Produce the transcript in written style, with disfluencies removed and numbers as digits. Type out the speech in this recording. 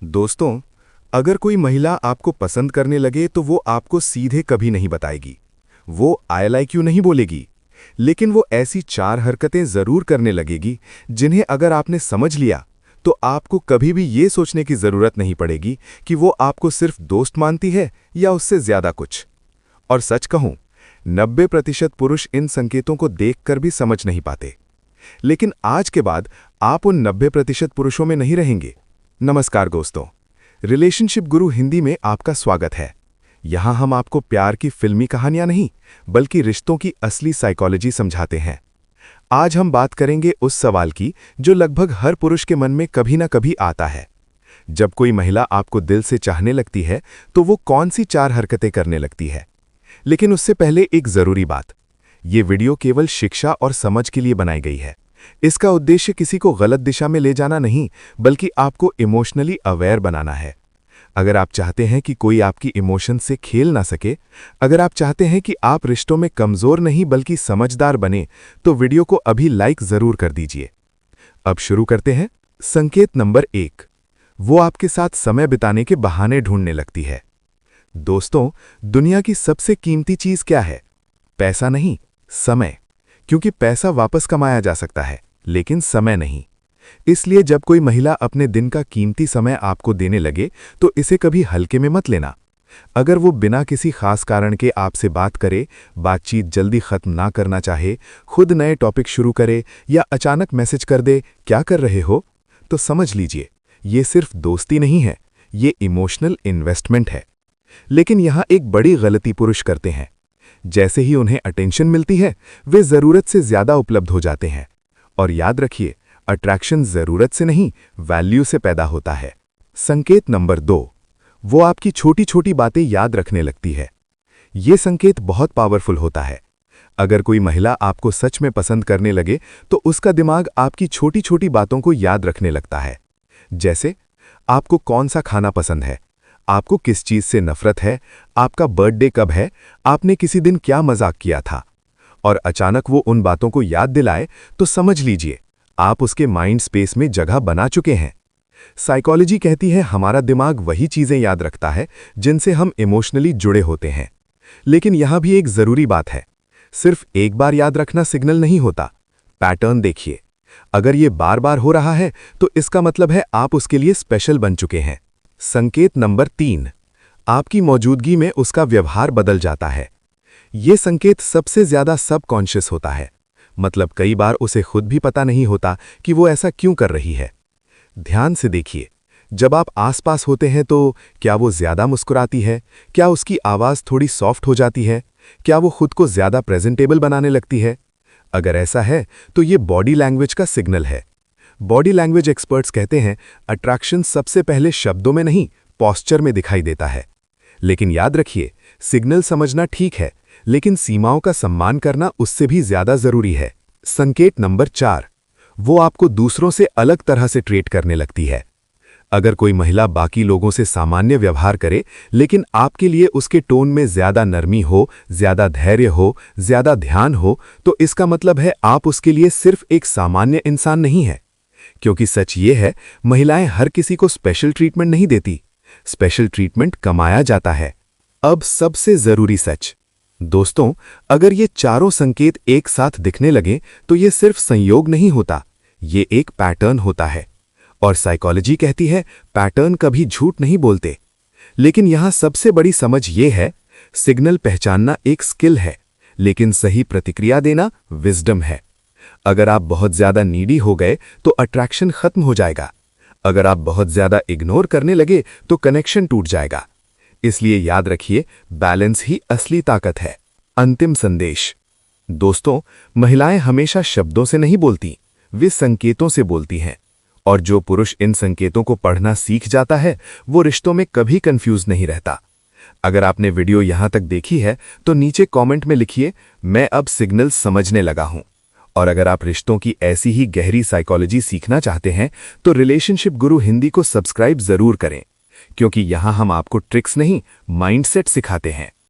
दोस्तों, अगर कोई महिला आपको पसंद करने लगे तो वो आपको सीधे कभी नहीं बताएगी। वो आई लाइक यू नहीं बोलेगी, लेकिन वो ऐसी 4 हरकतें जरूर करने लगेगी जिन्हें अगर आपने समझ लिया तो आपको कभी भी ये सोचने की जरूरत नहीं पड़ेगी कि वो आपको सिर्फ दोस्त मानती है या उससे ज्यादा कुछ। और सच कहूं, 90% पुरुष इन संकेतों को देखकर भी समझ नहीं पाते। लेकिन आज के बाद आप उन 90% पुरुषों में नहीं रहेंगे। नमस्कार दोस्तों, रिलेशनशिप गुरु हिंदी में आपका स्वागत है। यहां हम आपको प्यार की फिल्मी कहानियां नहीं, बल्कि रिश्तों की असली साइकोलॉजी समझाते हैं। आज हम बात करेंगे उस सवाल की जो लगभग हर पुरुष के मन में कभी ना कभी आता है। जब कोई महिला आपको दिल से चाहने लगती है तो वो कौन सी 4 हरकतें करने लगती है। लेकिन उससे पहले एक जरूरी बात, ये वीडियो केवल शिक्षा और समझ के लिए बनाई गई है। इसका उद्देश्य किसी को गलत दिशा में ले जाना नहीं, बल्कि आपको इमोशनली अवेयर बनाना है। अगर आप चाहते हैं कि कोई आपकी इमोशन से खेल ना सके, अगर आप चाहते हैं कि आप रिश्तों में कमजोर नहीं बल्कि समझदार बने, तो वीडियो को अभी लाइक जरूर कर दीजिए। अब शुरू करते हैं। संकेत नंबर 1, वो आपके साथ समय बिताने के बहाने ढूंढने लगती है। दोस्तों, दुनिया की सबसे कीमती चीज क्या है? पैसा नहीं, समय। क्योंकि पैसा वापस कमाया जा सकता है, लेकिन समय नहीं। इसलिए जब कोई महिला अपने दिन का कीमती समय आपको देने लगे तो इसे कभी हल्के में मत लेना। अगर वो बिना किसी खास कारण के आपसे बात करे, बातचीत जल्दी खत्म ना करना चाहे, खुद नए टॉपिक शुरू करे या अचानक मैसेज कर दे क्या कर रहे हो, तो समझ लीजिए ये सिर्फ दोस्ती नहीं है, ये इमोशनल इन्वेस्टमेंट है। लेकिन यहां एक बड़ी गलती पुरुष करते हैं। जैसे ही उन्हें अटेंशन मिलती है, वे जरूरत से ज्यादा उपलब्ध हो जाते हैं। और याद रखिए, अट्रैक्शन जरूरत से नहीं, वैल्यू से पैदा होता है। संकेत नंबर 2, वो आपकी छोटी छोटी बातें याद रखने लगती है। ये संकेत बहुत पावरफुल होता है। अगर कोई महिला आपको सच में पसंद करने लगे तो उसका दिमाग आपकी छोटी छोटी बातों को याद रखने लगता है। जैसे आपको कौन सा खाना पसंद है, आपको किस चीज से नफरत है, आपका बर्थडे कब है, आपने किसी दिन क्या मजाक किया था। और अचानक वो उन बातों को याद दिलाए तो समझ लीजिए आप उसके माइंड स्पेस में जगह बना चुके हैं। साइकोलॉजी कहती है हमारा दिमाग वही चीजें याद रखता है जिनसे हम इमोशनली जुड़े होते हैं। लेकिन यहां भी एक जरूरी बात है, सिर्फ एक बार याद रखना सिग्नल नहीं होता। पैटर्न देखिए, अगर ये बार बार हो रहा है तो इसका मतलब है आप उसके लिए स्पेशल बन चुके हैं। संकेत नंबर 3, आपकी मौजूदगी में उसका व्यवहार बदल जाता है। यह संकेत सबसे ज्यादा सबकॉन्शियस होता है, मतलब कई बार उसे खुद भी पता नहीं होता कि वो ऐसा क्यों कर रही है। ध्यान से देखिए, जब आप आसपास होते हैं तो क्या वो ज्यादा मुस्कुराती है, क्या उसकी आवाज थोड़ी सॉफ्ट हो जाती है, क्या वो खुद को ज्यादा प्रेजेंटेबल बनाने लगती है। अगर ऐसा है तो ये बॉडी लैंग्वेज का सिग्नल है। बॉडी लैंग्वेज एक्सपर्ट्स कहते हैं अट्रैक्शन सबसे पहले शब्दों में नहीं, पोस्चर में दिखाई देता है। लेकिन याद रखिए, सिग्नल समझना ठीक है, लेकिन सीमाओं का सम्मान करना उससे भी ज्यादा जरूरी है। संकेत नंबर 4, वो आपको दूसरों से अलग तरह से ट्रीट करने लगती है। अगर कोई महिला बाकी लोगों से सामान्य व्यवहार करे, लेकिन आपके लिए उसके टोन में ज्यादा नरमी हो, ज्यादा धैर्य हो, ज्यादा ध्यान हो, तो इसका मतलब है आप उसके लिए सिर्फ एक सामान्य इंसान नहीं है। क्योंकि सच ये है, महिलाएं हर किसी को स्पेशल ट्रीटमेंट नहीं देती, स्पेशल ट्रीटमेंट कमाया जाता है। अब सबसे जरूरी सच, दोस्तों, अगर ये चारों संकेत एक साथ दिखने लगे तो ये सिर्फ संयोग नहीं होता, ये एक पैटर्न होता है। और साइकोलॉजी कहती है पैटर्न कभी झूठ नहीं बोलते। लेकिन यहां सबसे बड़ी समझ ये है, सिग्नल पहचानना एक स्किल है, लेकिन सही प्रतिक्रिया देना विजडम है। अगर आप बहुत ज्यादा नीडी हो गए तो अट्रैक्शन खत्म हो जाएगा। अगर आप बहुत ज्यादा इग्नोर करने लगे तो कनेक्शन टूट जाएगा। इसलिए याद रखिए, बैलेंस ही असली ताकत है। अंतिम संदेश, दोस्तों, महिलाएं हमेशा शब्दों से नहीं बोलती, वे संकेतों से बोलती हैं। और जो पुरुष इन संकेतों को पढ़ना सीख जाता है, वो रिश्तों में कभी कंफ्यूज नहीं रहता। अगर आपने वीडियो यहां तक देखी है तो नीचे कमेंट में लिखिए, मैं अब सिग्नल समझने लगा हूं। और अगर आप रिश्तों की ऐसी ही गहरी साइकोलॉजी सीखना चाहते हैं तो रिलेशनशिप गुरु हिंदी को सब्सक्राइब जरूर करें, क्योंकि यहां हम आपको ट्रिक्स नहीं, माइंडसेट सिखाते हैं।